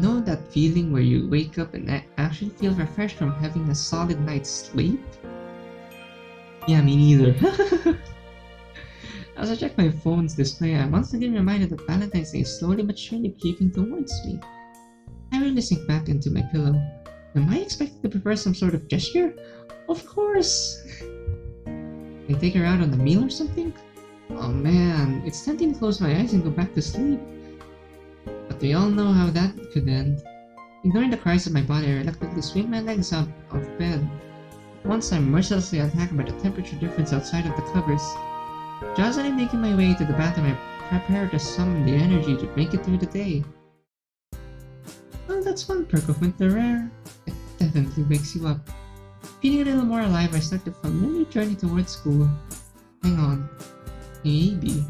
know that feeling where you wake up and actually feel refreshed from having a solid night's sleep? Yeah, me neither. As I check my phone's display, I'm once again reminded that Valentine's Day is slowly but surely creeping towards me. I really sink back into my pillow. Am I expected to prepare some sort of gesture? Of course! I take her out on a meal or something? Oh man, it's tempting to close my eyes and go back to sleep. But we all know how that could end. Ignoring the cries of my body, I reluctantly swing my legs out of bed. Once I'm mercilessly attacked by the temperature difference outside of the covers. Just as I'm making my way to the bathroom, I prepare to summon the energy to make it through the day. Well, that's one perk of winter air. It definitely wakes you up. Feeling a little more alive, I start the familiar journey towards school. Hang on. Maybe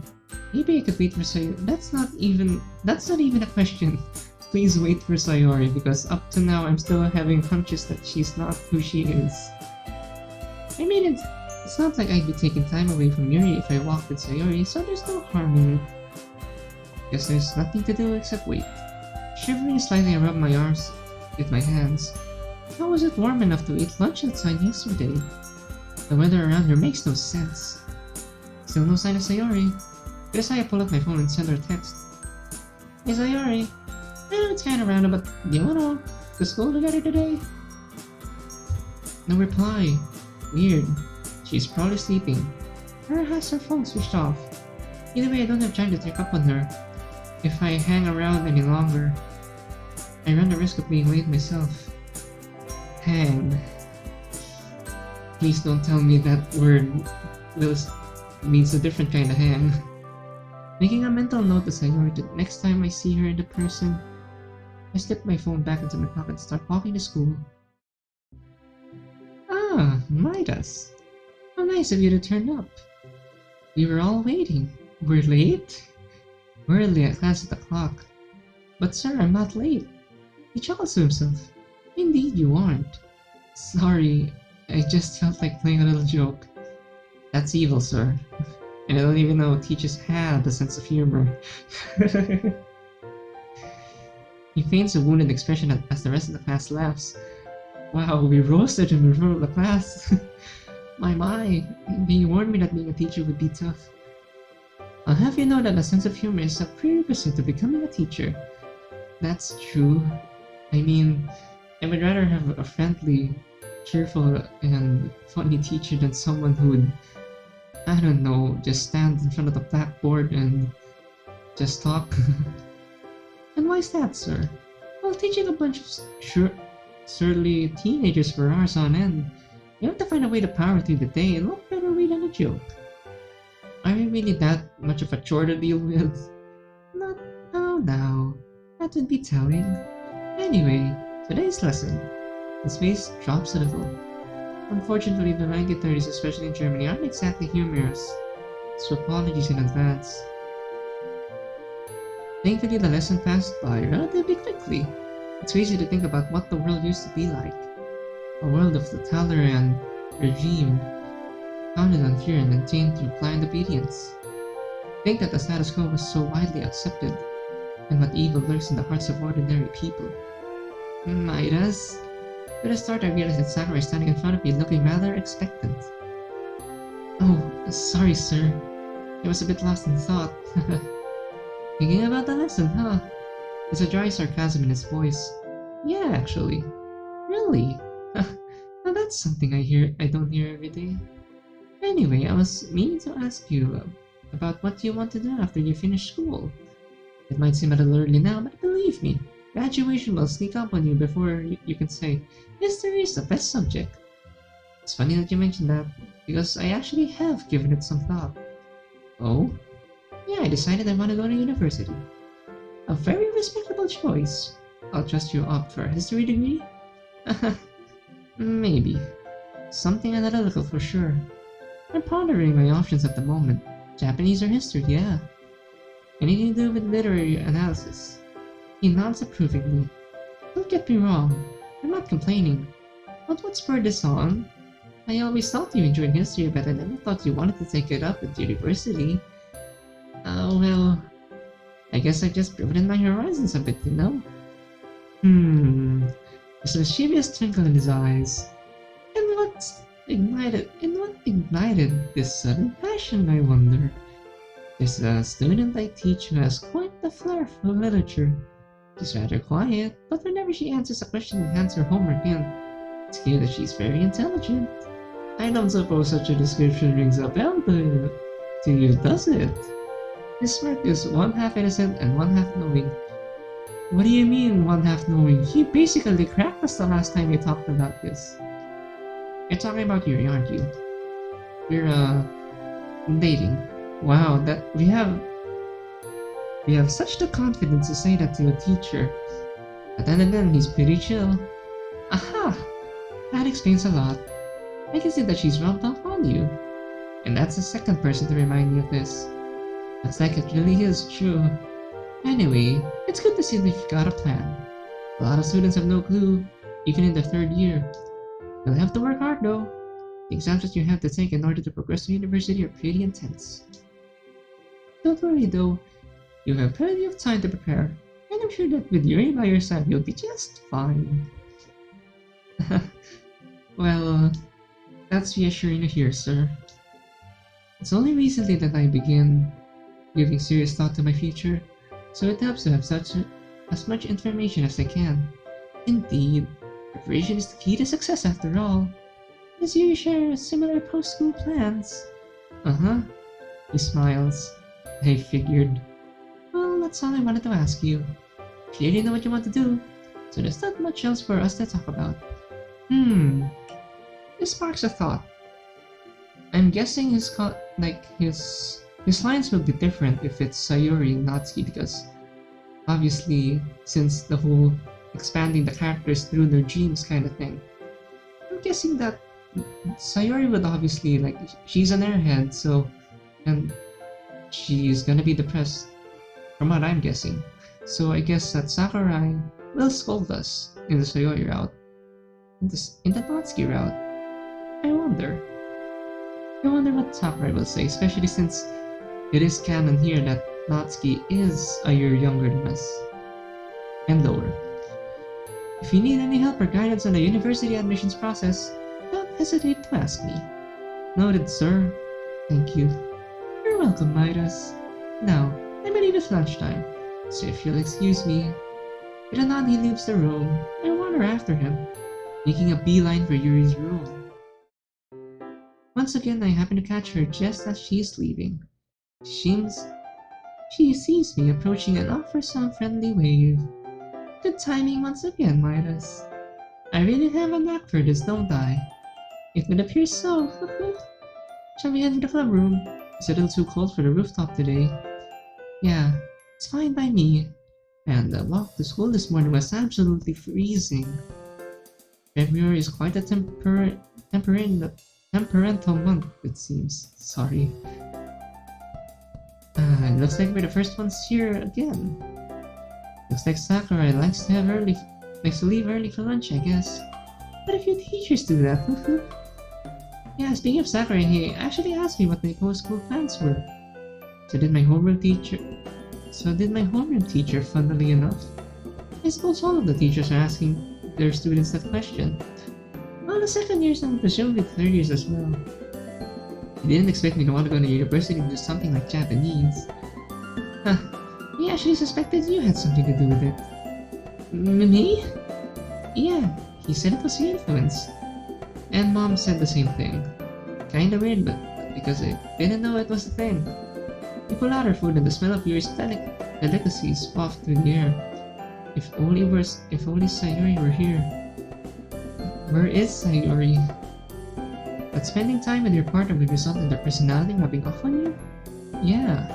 I could wait for Sayori. That's not even a question. Please wait for Sayori, because up to now I'm still having hunches that she's not who she is. I mean, it's not like I'd be taking time away from Yuri if I walked with Sayori, so there's no harm in it. Guess there's nothing to do except wait. Shivering slightly, I rub my arms with my hands. How was it warm enough to eat lunch outside yesterday? The weather around here makes no sense. Still no sign of Sayori. Guess I pull up my phone and send her a text. Hey Sayori, I know it's kinda random, but do you wanna go to school together today? No reply. Weird. She's probably sleeping. Or has her phone switched off. Either way, I don't have time to check up on her. If I hang around any longer, I run the risk of being late myself. Hang. Please don't tell me that word means a different kind of hang. Making a mental note to Sayori that next time I see her in person, I slip my phone back into my pocket and start walking to school. Ah, Midas. How nice of you to turn up. We were all waiting. We're late? We're early at class at the clock. But sir, I'm not late. He chuckles to himself. Indeed you aren't. Sorry, I just felt like playing a little joke. That's evil, sir. And I don't even know teachers have a sense of humor. He feigns a wounded expression as the rest of the class laughs. Wow, we roasted him in front of the class. My, they warned me that being a teacher would be tough. I'll have you know that a sense of humor is a prerequisite to becoming a teacher. That's true. I mean, I would rather have a friendly, cheerful, and funny teacher than someone who would, I don't know, just stand in front of the blackboard and just talk. And why is that, sir? Well, teaching a bunch of surly teenagers for hours on end, you have to find a way to power through the day and what better way than a joke? Are we really that much of a chore to deal with? Not now. That would be telling. Anyway, today's lesson. His face drops a little. Unfortunately, the 1930s, especially in Germany, aren't exactly humorous, so apologies in advance. Thankfully, the lesson passed by relatively quickly. It's crazy to think about what the world used to be like. A world of the Talleyrand regime, founded on fear and maintained through blind obedience. Think that the status quo was so widely accepted, and what evil lurks in the hearts of ordinary people. Midas? With a start, I realized that Sakurai is standing in front of me looking rather expectant. Oh, sorry sir. I was a bit lost in thought. Thinking about the lesson, huh? There's a dry sarcasm in his voice. Yeah, actually. Really? Now that's something I don't hear every day. Anyway, I was meaning to ask you about what you want to do after you finish school. It might seem a little early now, but believe me, graduation will sneak up on you before you can say, history is the best subject. It's funny that you mentioned that, because I actually have given it some thought. Oh? Yeah, I decided I want to go to university. A very respectable choice. I'll trust you up for a history degree? Maybe. Something analytical for sure. I'm pondering my options at the moment. Japanese or history, yeah. Anything to do with literary analysis. He nods approvingly. Don't get me wrong, I'm not complaining. But what spurred this on? I always thought you enjoyed history, but I never thought you wanted to take it up at university. Well, I guess I've just broadened my horizons a bit, you know? There's a mischievous twinkle in his eyes. And what ignited this sudden passion, I wonder? There's a student I teach who has quite the flair for literature. She's rather quiet, but whenever she answers a question and hands her homework in, it's clear that she's very intelligent. I don't suppose such a description rings a bell to you, does it? His smirk is one half innocent and one half knowing. What do you mean, one half knowing? He basically cracked us the last time we talked about this. You're talking about Yuri, aren't you? We're, dating. Wow, that we have such the confidence to say that to a teacher. But then again, he's pretty chill. Aha! That explains a lot. I can see that she's rubbed off on you. And that's the second person to remind me of this. Looks like it really is true. Anyway, it's good to see that you've got a plan. A lot of students have no clue, even in their third year. You'll have to work hard though. The exams that you have to take in order to progress to university are pretty intense. Don't worry though, you have plenty of time to prepare, and I'm sure that with Yuri by your side you'll be just fine. Well, that's reassuring to hear, sir. It's only recently that I began giving serious thought to my future, so it helps to have as much information as I can. Indeed, preparation is the key to success after all. As you share similar post-school plans. He smiles. I figured. Well, that's all I wanted to ask you. You already know what you want to do, so there's not much else for us to talk about. This sparks a thought. I'm guessing his lines will be different if it's Sayori and Natsuki, because obviously, since the whole expanding the characters through their dreams kind of thing, I'm guessing that Sayori would obviously, she's an airhead, and she's gonna be depressed, from what I'm guessing. So I guess that Sakurai will scold us in the Sayori route. In the Natsuki route. I wonder what Sakurai will say, especially since it is canon here that Natsuki is a year younger than us. And lower. If you need any help or guidance on the university admissions process, don't hesitate to ask me. Noted, sir. Thank you. You're welcome, Midas. Now, I believe it's lunchtime, so if you'll excuse me. With a nod, he leaves the room. I wander after him, making a beeline for Yuri's room. Once again, I happen to catch her just as she is leaving. She sees me approaching and offers some friendly wave. Good timing once again, Midas. I really have a knack for this, don't I? If it appears so. Shall we head to the club room? It's a little too cold for the rooftop today. Yeah, it's fine by me. And the walk to school this morning was absolutely freezing. February is quite a temperamental month, it seems. Sorry. It looks like we're the first ones here again. Looks like Sakurai likes to leave early for lunch, I guess. But a few teachers do that. Yeah, speaking of Sakurai, he actually asked me what my post-school plans were. So did my homeroom teacher, funnily enough. I suppose all of the teachers are asking their students that question. Well, the second years and presumably the third years as well. He didn't expect me to want to go to university and do something like Japanese. He actually suspected you had something to do with it. Me? Yeah, he said it was your influence. And Mom said the same thing. Kinda weird, but because I didn't know it was a thing. He pulled out her food and the smell of Yuri's delicacies wafted through the air. If only Sayori were here. Where is Sayori? But spending time with your partner would result in their personality rubbing off on you? Yeah.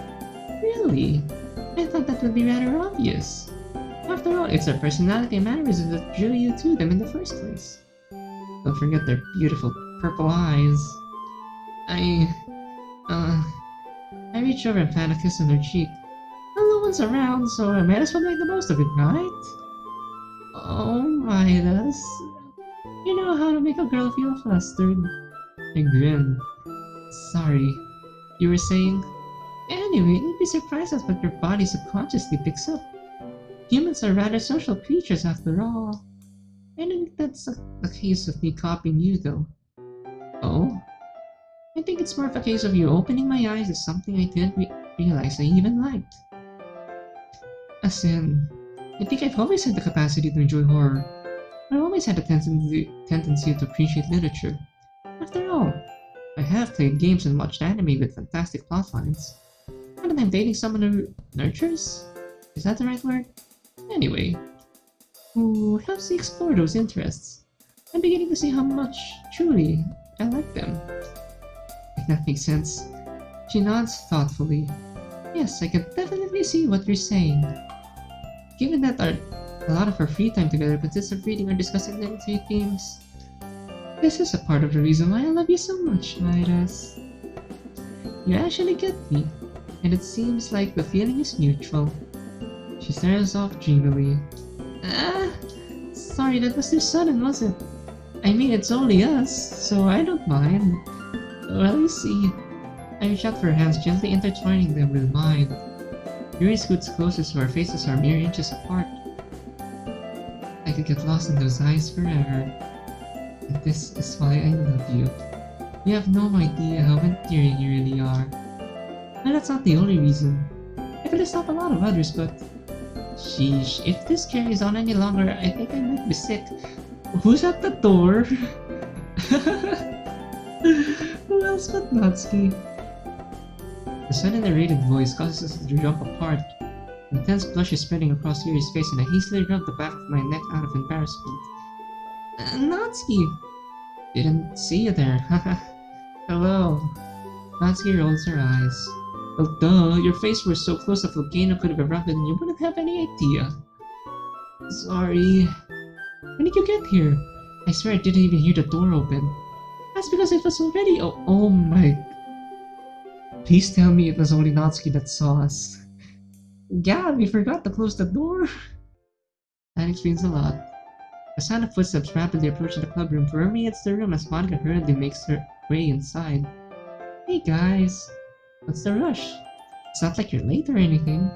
Really? I thought that would be rather obvious. After all, it's their personality and mannerisms that drew you to them in the first place. Don't forget their beautiful purple eyes. I reached over and planted a kiss on her cheek. Well, no one's around, so I might as well make the most of it, right? Oh, Midas. You know how to make a girl feel flustered. I grinned. Sorry. You were saying? Anyway, you'd be surprised at what your body subconsciously picks up. Humans are rather social creatures after all. I don't think that's a case of me copying you though. Oh? I think it's more of a case of you opening my eyes to something I didn't realize I even liked. As in, I think I've always had the capacity to enjoy horror. I've always had a tendency to appreciate literature. After all, I have played games and watched anime with fantastic plotlines. Not that I'm dating someone who nurtures? Is that the right word? Anyway, who helps me explore those interests. I'm beginning to see how much, truly, I like them. If that makes sense. She nods thoughtfully. Yes, I can definitely see what you're saying. Given that a lot of our free time together consists of reading or discussing literary themes, this is a part of the reason why I love you so much, Midas. You actually get me, and it seems like the feeling is mutual. She stares off dreamily. Sorry, that was too sudden, was it? I mean, it's only us, so I don't mind. Well, you see. I reach out for her hands, gently intertwining them with mine. Yuri scoots closer so our faces are mere inches apart. I could get lost in those eyes forever. And this is why I love you. You have no idea how endearing you really are. And that's not the only reason. I could list off a lot of others, but... Sheesh, if this carries on any longer, I think I might be sick. Who's at the door? Who else but Natsuki? The sudden narrated voice causes us to jump apart. An intense blush is spreading across Yuri's face and I hastily rub the back of my neck out of embarrassment. Natsuki! Didn't see you there, haha. Hello. Natsuki rolls her eyes. Well, duh, your face was so close a volcano could have erupted and you wouldn't have any idea. Sorry. When did you get here? I swear I didn't even hear the door open. That's because it was already— oh my... Please tell me it was only Natsuki that saw us. Yeah, we forgot to close the door. That explains a lot. The sound of footsteps rapidly approaching the club room permeates the room as Monica hurriedly makes her way inside. Hey guys, what's the rush? It's not like you're late or anything.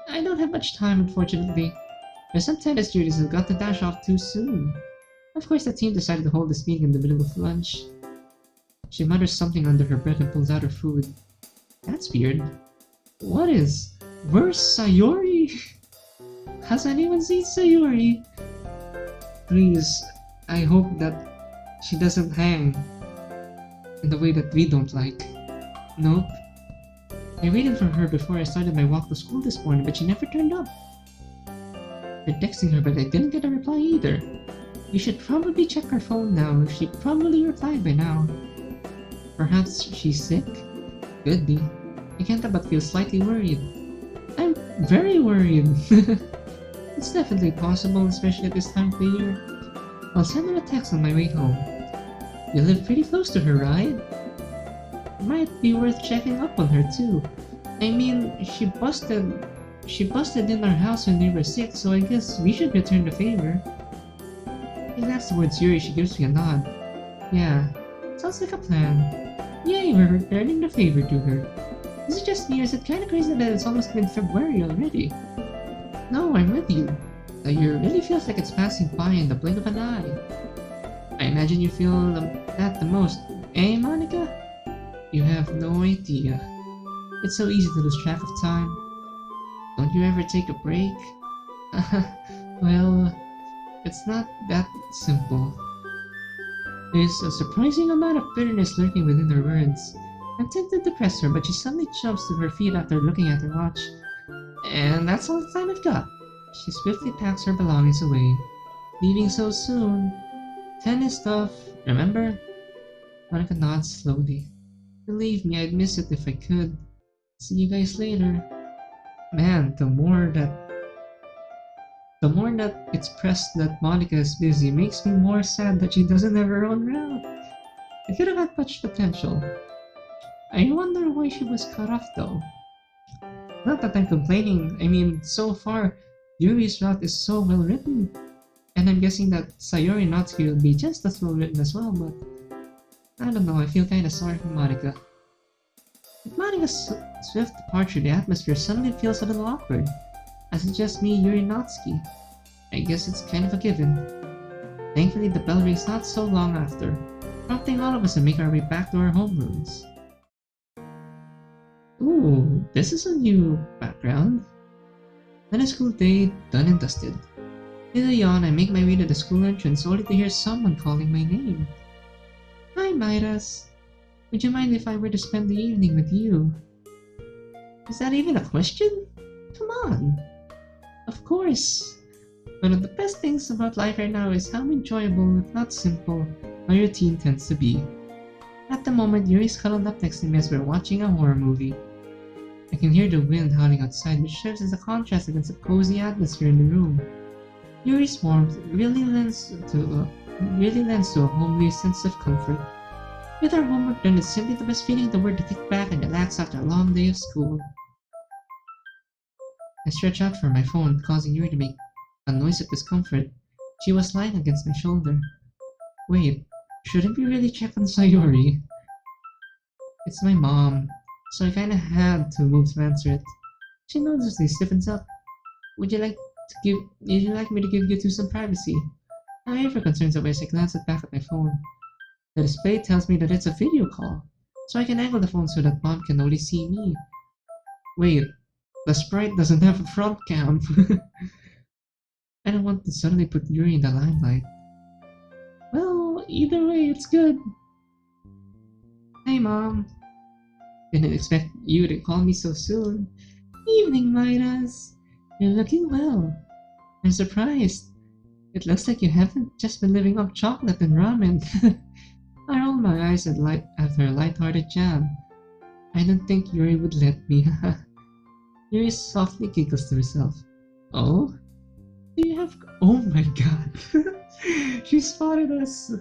I don't have much time, unfortunately. There's some tennis duties that got to dash off too soon. Of course, the team decided to hold this meeting in the middle of lunch. She mutters something under her breath and pulls out her food. That's weird. What is? Where's Sayori? Has anyone seen Sayori? Please, I hope that she doesn't hang in the way that we don't like. Nope. I waited for her before I started my walk to school this morning, but she never turned up. I tried texting her, but I didn't get a reply either. You should probably check her phone now. She probably replied by now. Perhaps she's sick? Could be. I can't help but feel slightly worried. I'm very worried. It's definitely possible, especially at this time of the year. I'll send her a text on my way home. You live pretty close to her, right? Might be worth checking up on her too. I mean, she busted in our house when we were sick, so I guess we should return the favor. He laughs towards Yuri. She gives me a nod. Yeah, sounds like a plan. Yay, we're returning the favor to her. Is it just me or is it kinda crazy that it's almost mid-February already? No, I'm with you. The year really feels like it's passing by in the blink of an eye. I imagine you feel that the most, eh, Monica? You have no idea. It's so easy to lose track of time. Don't you ever take a break? Well, it's not that simple. There's a surprising amount of bitterness lurking within her words. I'm tempted to press her, but she suddenly jumps to her feet after looking at her watch. And that's all the time I've got. She swiftly packs her belongings away. Leaving so soon. Tennis stuff, remember? Monica nods slowly. Believe me, I'd miss it if I could. See you guys later. Man, the more that it's pressed that Monica is busy makes me more sad that she doesn't have her own route. It could have had much potential. I wonder why she was cut off though. Not that I'm complaining, I mean, so far, Yuri's route is so well written. And I'm guessing that Sayori Natsuki will be just as well written as well, but I don't know, I feel kinda sorry for Monica. With Monica's swift departure, the atmosphere suddenly feels a little awkward. as it's just me, Yuri Natsuki. I guess it's kind of a given. Thankfully, the bell rings not so long after, prompting all of us to make our way back to our homerooms. Ooh, this is a new background. Then a school day done and dusted. With a yawn, I make my way to the school entrance only to hear someone calling my name. Hi, Midas. Would you mind if I were to spend the evening with you? Is that even a question? Come on. Of course. One of the best things about life right now is how enjoyable, if not simple, my routine tends to be. At the moment, Yuri's cuddled up next to me as we're watching a horror movie. I can hear the wind howling outside, which serves as a contrast against the cozy atmosphere in the room. Yuri's warmth really lends to a homely sense of comfort. With our homework done, it's simply the best feeling in the world to kick back and relax after a long day of school. I stretch out for my phone, causing Yuri to make a noise of discomfort. She was lying against my shoulder. Wait, shouldn't we really check on Sayori? It's my mom, so I kinda had to move to answer it. She noticeably stiffens up. Would you like me to give you two some privacy? However, concerns away as I glance back at my phone. The display tells me that it's a video call, so I can angle the phone so that mom can only see me. Wait, the sprite doesn't have a front cam. I don't want to suddenly put Yuri in the limelight. Well, either way, it's good. Hey, Mom. Didn't expect you to call me so soon. Evening, Midas. You're looking well. I'm surprised. It looks like you haven't just been living off chocolate and ramen. I roll my eyes at her light-hearted jab. I don't think Yuri would let me. Yuri softly giggles to herself. Oh? Do you have... Oh my god. She spotted us.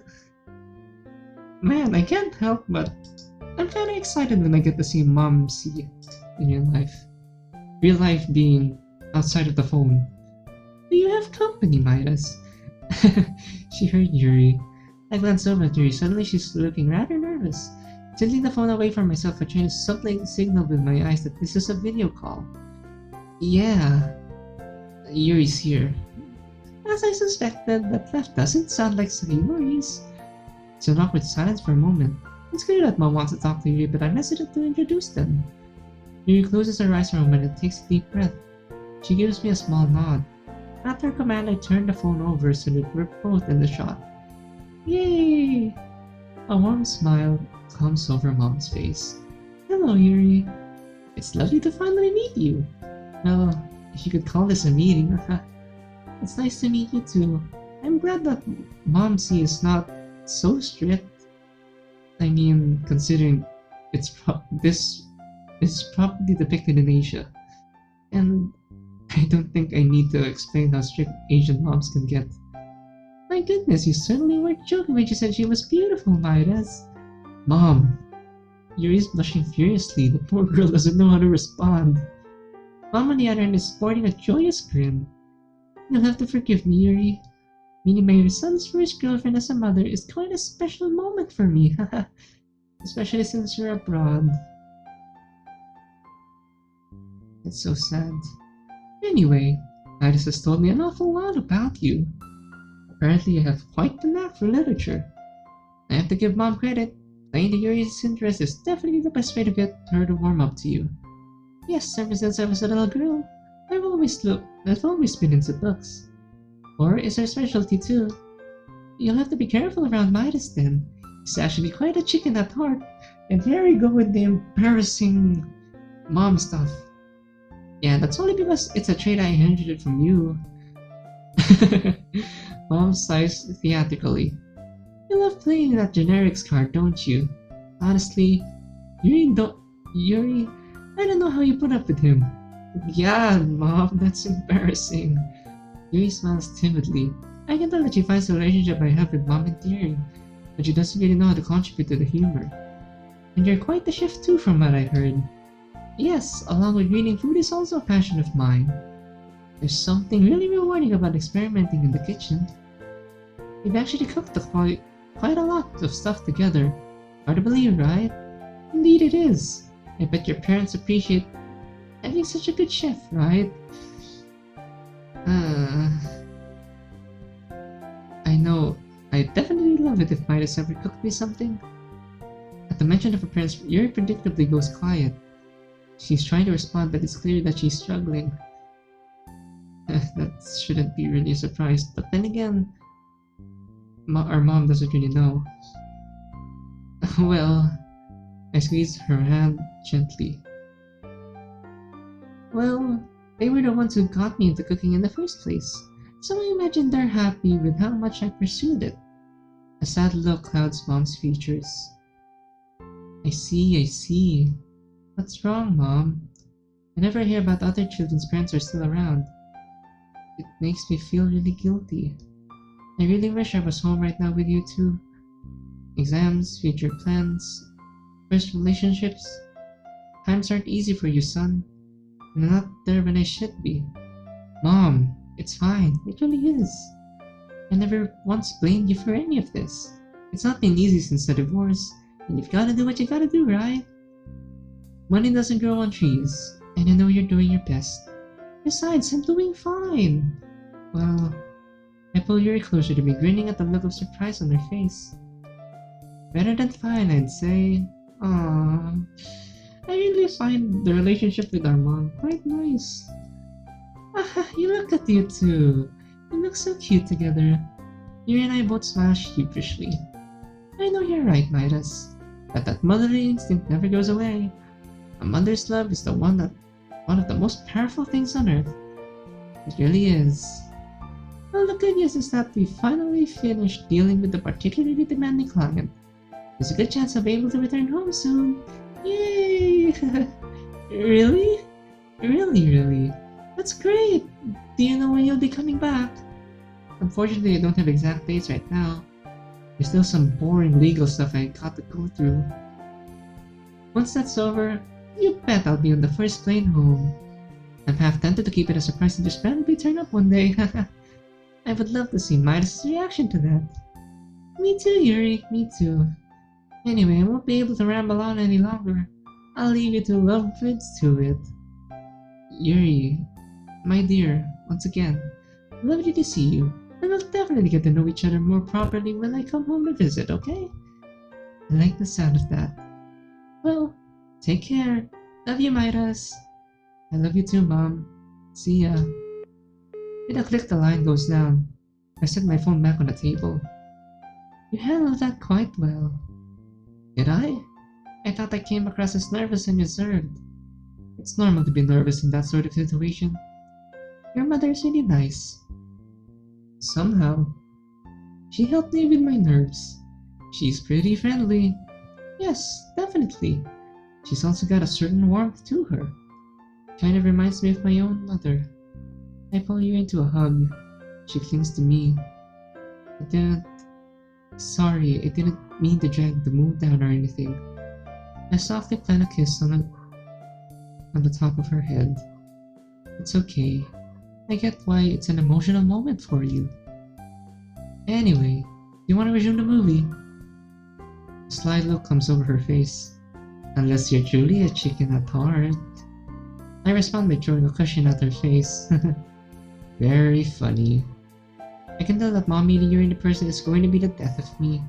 Man, I can't help but... I'm kinda excited when I get to see MoMC in real life. Real life being outside of the phone. Do you have company, Midas? She heard Yuri. I glance over at Yuri. Suddenly she's looking rather nervous. Tilting the phone away from myself, I try to subtly signal with my eyes that this is a video call. Yeah, Yuri's here. As I suspected, that doesn't sound like Sayori's. It's an awkward silence for a moment. It's clear that Mom wants to talk to Yuri, but I'm hesitant to introduce them. Yuri closes her eyes for a moment and takes a deep breath. She gives me a small nod. After her command, I turn the phone over so that we're both in the shot. Yay! A warm smile comes over Mom's face. Hello, Yuri. It's lovely to finally meet you. Well, if you could call this a meeting. It's nice to meet you too. I'm glad that MoMC is not so strict. I mean, considering this is probably depicted in Asia. And I don't think I need to explain how strict Asian moms can get. My goodness, you certainly weren't joking when you said she was beautiful, Midas. Mom. Yuri's blushing furiously. The poor girl doesn't know how to respond. Mom, on the other hand, is sporting a joyous grin. You'll have to forgive me, Yuri. Meeting my son's first girlfriend as a mother is quite a special moment for me, especially since you're abroad. It's so sad. Anyway, Midas has told me an awful lot about you. Apparently, you have quite the knack for literature. I have to give Mom credit. Playing to Yuri's interest is definitely the best way to get her to warm up to you. Yes, ever since I was a little girl, I've always been into books. Horror is her specialty too. You'll have to be careful around Midas then. He's actually quite a chicken at heart. And here we go with the embarrassing mom stuff. Yeah, that's only because it's a trait I inherited from you. Mom sighs theatrically. You love playing that generics card, don't you? Honestly, Yuri, I don't know how you put up with him. Yeah, Mom, that's embarrassing. Yuri smiles timidly. I can tell that she finds the relationship I have with Mom endearing, but she doesn't really know how to contribute to the humor. And you're quite the chef too, from what I heard. Yes, along with reading, food is also a passion of mine. There's something really rewarding about experimenting in the kitchen. We've actually cooked quite a lot of stuff together. Hard to believe, right? Indeed it is. I bet your parents appreciate having such a good chef, right? Uh, I know. I'd definitely love it if Midas ever cooked me something. At the mention of her parents, Yuri predictably goes quiet. She's trying to respond, but it's clear that she's struggling. That shouldn't be really a surprise, but then again, our mom doesn't really know. Well, I squeezed her hand gently. Well, they were the ones who got me into cooking in the first place, so I imagine they're happy with how much I pursued it. A sad look clouds Mom's features. I see. What's wrong, Mom? Whenever I hear about other children's parents are still around, it makes me feel really guilty. I really wish I was home right now with you two. Exams, future plans, first relationships. Times aren't easy for you, son. And I'm not there when I should be. Mom, it's fine. It really is. I never once blamed you for any of this. It's not been easy since the divorce, and you've gotta do what you gotta do, right? Money doesn't grow on trees, and I know you're doing your best. Besides, I'm doing fine. Well, I pull Yuri closer to me, grinning at the look of surprise on her face. Better than fine, I'd say. Aww. I really find the relationship with our mom quite nice. You look at you two. You look so cute together. Yuri and I both smile sheepishly. I know you're right, Midas, but that motherly instinct never goes away. A mother's love is one of the most powerful things on earth. It really is. Well, the good news is that we finally finished dealing with the particularly demanding client. There's a good chance I'll be able to return home soon. Yay! Really? Really? That's great! Do you know when you'll be coming back? Unfortunately, I don't have exact dates right now. There's still some boring legal stuff I got to go through. Once that's over, you bet I'll be on the first plane home. I'm half tempted to keep it a surprise and just randomly turn up one day. I would love to see Midas' reaction to that. Me too, Yuri, me too. Anyway, I won't be able to ramble on any longer. I'll leave you two lovebirds to it. Yuri, my dear, once again, lovely to see you, and we'll definitely get to know each other more properly when I come home to visit, okay? I like the sound of that. Well, take care. Love you, Midas. I love you too, Mom. See ya. With a click, the line goes down. I set my phone back on the table. You handled that quite well. Did I? I thought I came across as nervous and reserved. It's normal to be nervous in that sort of situation. Your mother is really nice. Somehow. She helped me with my nerves. She's pretty friendly. Yes, definitely. She's also got a certain warmth to her. Kind of reminds me of my own mother. I pull you into a hug. She clings to me. Sorry, I didn't mean to drag the mood down or anything. I softly plant a kiss on the top of her head. It's okay. I get why it's an emotional moment for you. Anyway, do you want to resume the movie? A sly look comes over her face. Unless you're truly a chicken at heart. I respond by throwing a cushion at her face. Very funny. I can tell that Mom meeting Yuri in person is going to be the death of me.